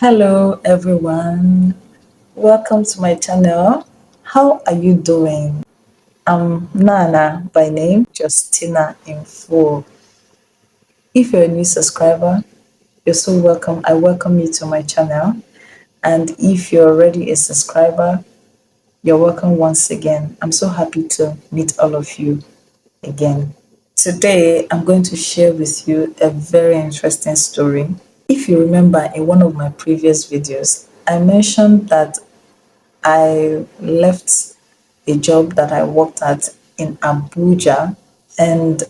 Hello, everyone. Welcome to my channel. How are you doing? I'm Nana by name, Justina in full. If you're a new subscriber, you're so welcome. I welcome you to my channel. And if you're already a subscriber, you're welcome once again. I'm so happy to meet all of you again. Today, I'm going to share with you a very interesting story. If you remember in one of my previous videos, I mentioned that I left a job that I worked at in Abuja, and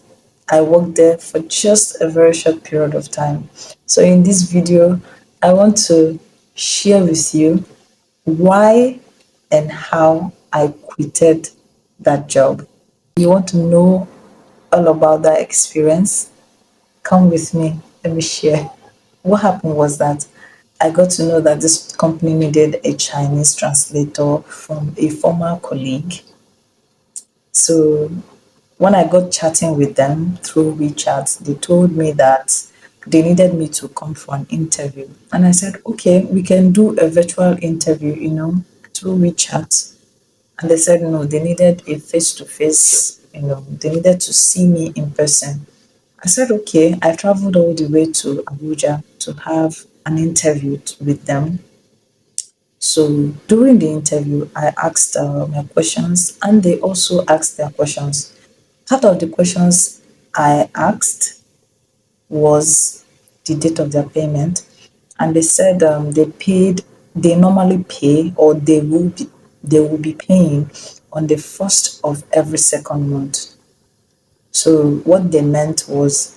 I worked there for just a very short period of time. So, in this video, I want to share with you why and how I quitted that job. You want to know all about that experience? Come with me. Let me share. What happened was that I got to know that this company needed a Chinese translator from a former colleague. So when I got chatting with them through WeChat, they told me that they needed me to come for an interview. And I said, okay, we can do a virtual interview, through WeChat. And they said, no, they needed a face to face, they needed to see me in person. I said, okay, I traveled all the way to Abuja to have an interview with them. So during the interview, I asked my questions and they also asked their questions. Part of the questions I asked was the date of their payment, and they said they normally pay, or they will be paying on the first of every second month. So what they meant was,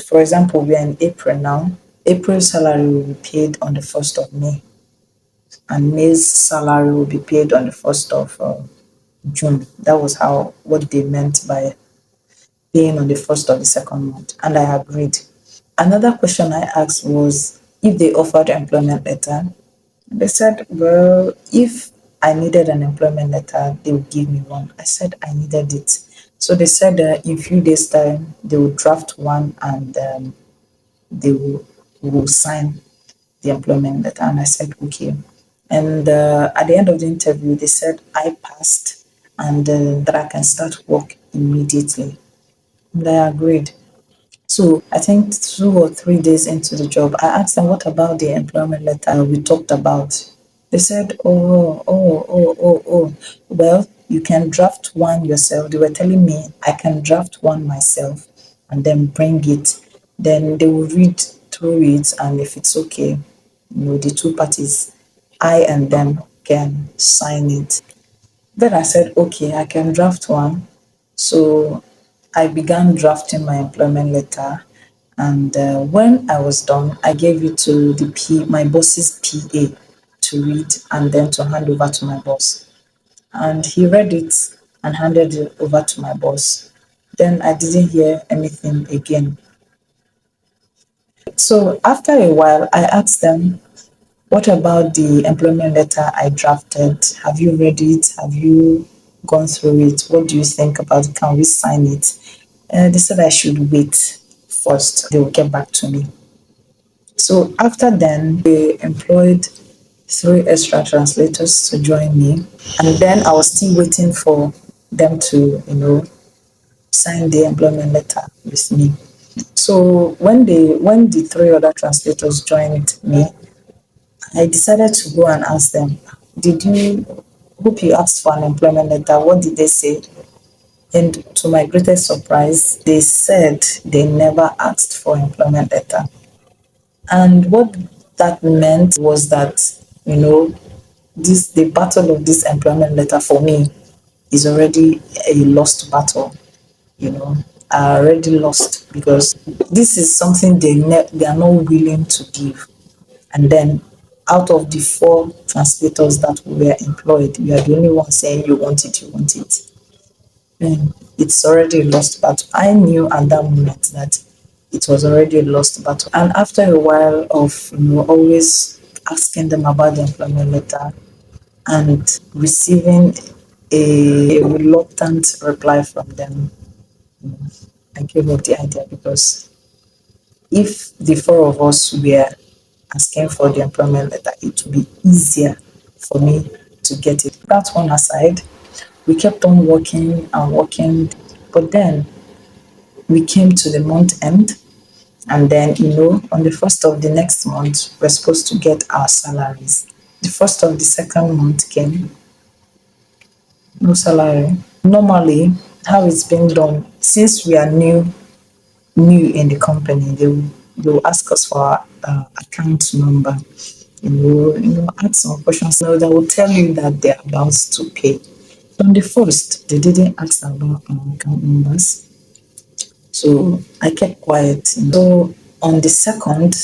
for example, we are in April now. April's salary will be paid on the 1st of May, and May's salary will be paid on the 1st of June. That was what they meant by paying on the 1st of the second month, and I agreed. Another question I asked was if they offered employment letter. They said, well, if I needed an employment letter, they would give me one. I said I needed it. So they said in a few days' time, they would draft one, and they will sign the employment letter. And I said, okay. And at the end of the interview, they said I passed, and that I can start work immediately. And I agreed. So I think 2 or 3 days into the job, I asked them, what about the employment letter we talked about? They said, oh. Well, you can draft one yourself. They were telling me I can draft one myself and then bring it. Then they will read through it, and if it's okay, the two parties, I and them, can sign it. Then I said, okay, I can draft one. So I began drafting my employment letter. And when I was done, I gave it to my boss's PA to read and then to hand over to my boss. And he read it and handed it over to my boss. Then I didn't hear anything again. So after a while, I asked them, what about the employment letter I drafted? Have you read it? Have you gone through it? What do you think about it? Can we sign it? They said I should wait first. They will get back to me. So after then, they employed 3 extra translators to join me. And then I was still waiting for them to, sign the employment letter with me. So when the 3 other translators joined me, I decided to go and ask them, did you hope you asked for an employment letter? What did they say? And to my greatest surprise, they said they never asked for employment letter. And what that meant was that, the battle of this employment letter for me is already a lost battle. I already lost, because this is something they are not willing to give. And then out of the 4 translators that were employed, you are the only one saying you want it, you want it. And it's already a lost battle. I knew at that moment that it was already a lost battle. And after a while of always asking them about the employment letter and receiving a reluctant reply from them, I gave up the idea, because if the 4 of us were asking for the employment letter, it would be easier for me to get it. That one aside, we kept on working and working, but then we came to the month end, and then on the first of the next month, we're supposed to get our salaries. The first of the second month came, no salary. Normally, how it's been done, since we are new in the company, they will ask us for our account number. Ask some questions. That will tell you that they're about to pay. On the first, they didn't ask about our account numbers, so I kept quiet. So on the second,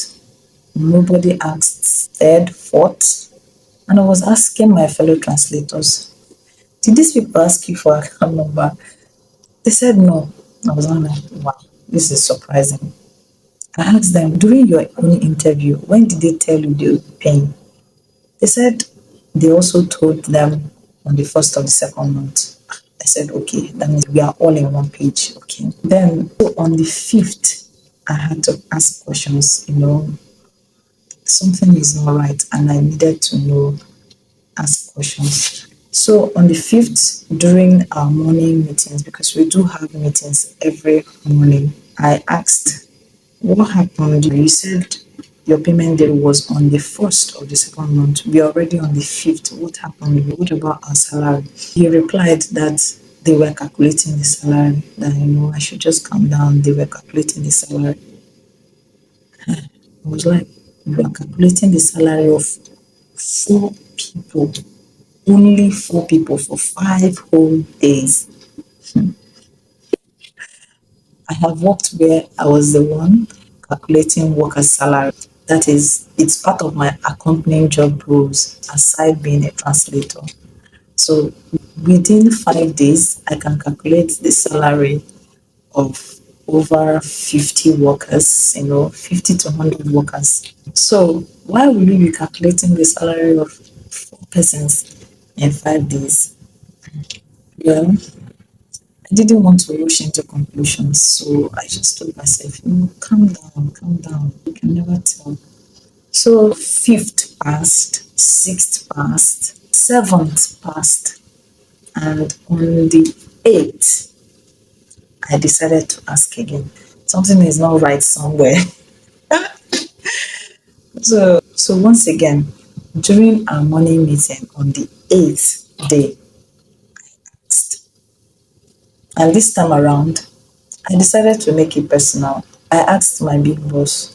nobody asked. Third, fourth, and I was asking my fellow translators, "Did these people ask you for account number?" They said no. I was not like, "Wow, this is surprising." I asked them, during your own interview, when did they tell you they would be paying? They said they also told them on the first of the second month. I said, okay, that means we are all in one page. Okay. Then on the fifth, I had to ask questions, something is not right, and I needed to ask questions. So on the fifth, during our morning meetings, because we do have meetings every morning, I asked, what happened? You said your payment date was on the first of the second month. We are already on the fifth. What happened? What about our salary? He replied that they were calculating the salary, that I should just calm down. They were calculating the salary. I was like, you are calculating the salary of four people, only four people for 5 whole days. I have worked where I was the one calculating workers' salary. That is, it's part of my accompanying job roles aside being a translator. So within 5 days, I can calculate the salary of over 50 workers, 50 to 100 workers. So why will you be calculating the salary of four persons in 5 days? Well, I didn't want to rush into conclusions, so I just told myself, calm down. You can never tell. So fifth passed, sixth passed, seventh passed, and on the eighth, I decided to ask again. Something is not right somewhere. So once again, during our morning meeting on the eighth day, and this time around, I decided to make it personal. I asked my big boss,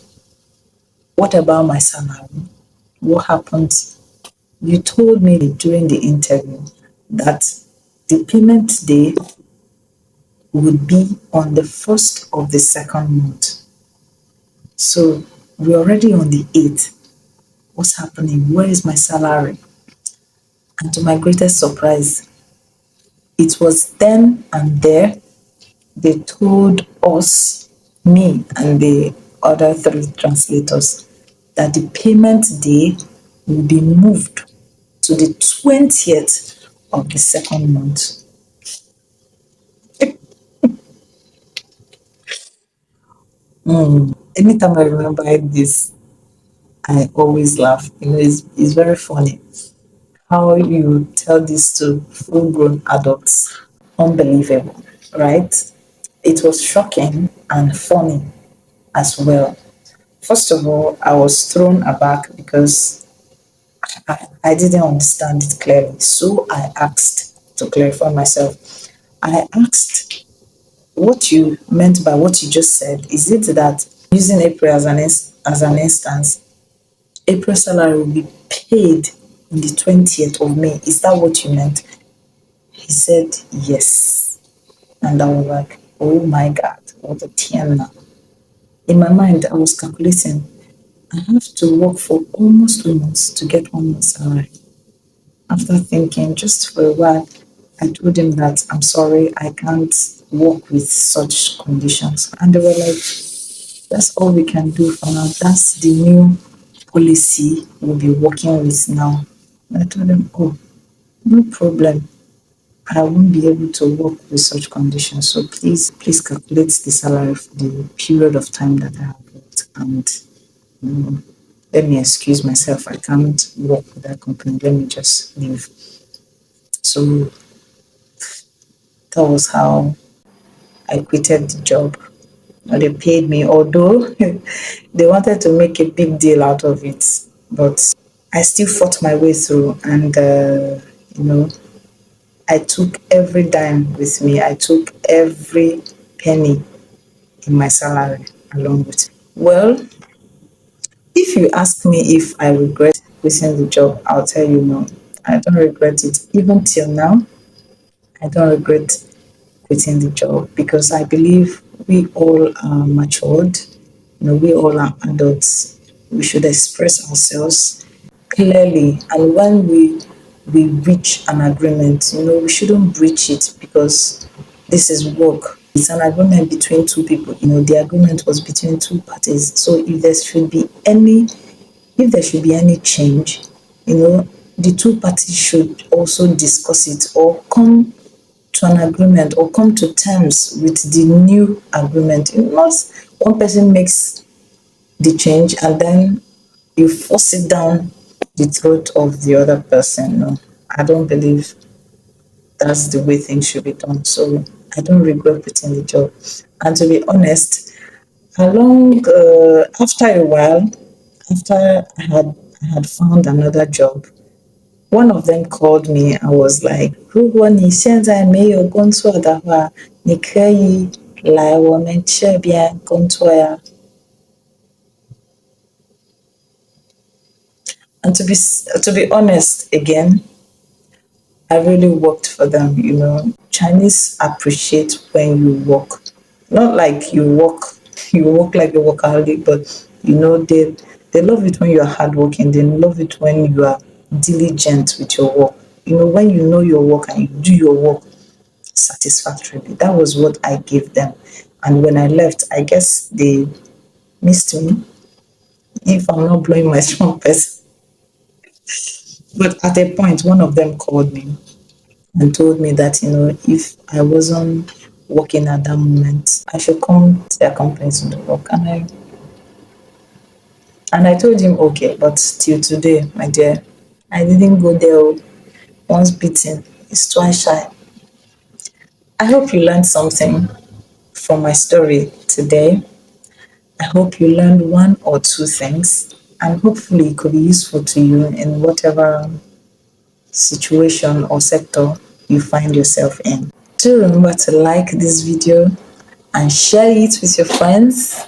what about my salary? What happened? You told me during the interview that the payment day would be on the first of the second month. So we're already on the 8th. What's happening? Where is my salary? And to my greatest surprise, it was then and there they told us, me and the other three translators, that the payment day will be moved to the 20th of the second month. Anytime I remember this, I always laugh. It's very funny how you tell this to full grown adults. Unbelievable, right? It was shocking and funny as well. First of all, I was thrown aback because I didn't understand it clearly. So I asked to clarify myself. I asked what you meant by what you just said. Is it that using April as an instance, April salary will be paid on the 20th of May? Is that what you meant? He said yes. And I was like, oh my God, what a tiana. In my mind, I was calculating, I have to work for almost 2 months to get 1 month salary. After thinking just for a while, I told him that I'm sorry, I can't work with such conditions. And they were like, that's all we can do for now. That's the new policy we'll be working with now. And I told them, oh, no problem. I won't be able to work with such conditions. So please calculate the salary for the period of time that I have worked. And let me excuse myself. I can't work with that company. Let me just leave. So that was how I quitted the job. And they paid me, although they wanted to make a big deal out of it. But I still fought my way through, and you know, I took every dime with me. I took every penny in my salary along with it. Well, if you ask me if I regret quitting the job, I'll tell you no. I don't regret it. Even till now, I don't regret quitting the job because I believe we all are matured. We all are adults. We should express ourselves clearly, and when we reach an agreement, we shouldn't breach it because this is work. It's an agreement between two people. The agreement was between two parties. So if there should be any change, the two parties should also discuss it or come to an agreement or come to terms with the new agreement. Not one person makes the change and then you force it down the throat of the other person. No, I don't believe that's the way things should be done. So I don't regret quitting the job. And to be honest, after a while, after I had found another job, one of them called me and was like, and to be honest again, I really worked for them. Chinese appreciate when you work. Not like you work, you work like a workaholic, but they love it when you are hardworking. They love it when you are diligent with your work. When you know your work and you do your work satisfactorily. That was what I gave them. And when I left, I guess they missed me. If I'm not blowing my trumpet. But at a point, one of them called me and told me that if I wasn't working at that moment, I should come to their company to do work. And I told him okay, but till today, my dear, I didn't go there. Once beaten is twice shy. I hope you learned something from my story today. I hope you learned one or two things, and hopefully it could be useful to you in whatever situation or sector you find yourself in. Do remember to like this video and share it with your friends.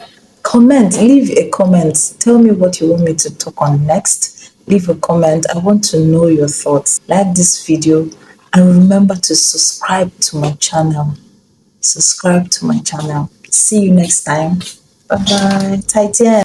Leave a comment. Tell me what you want me to talk on next. Leave a comment. I want to know your thoughts. Like this video and remember to subscribe to my channel. See you next time. Bye bye.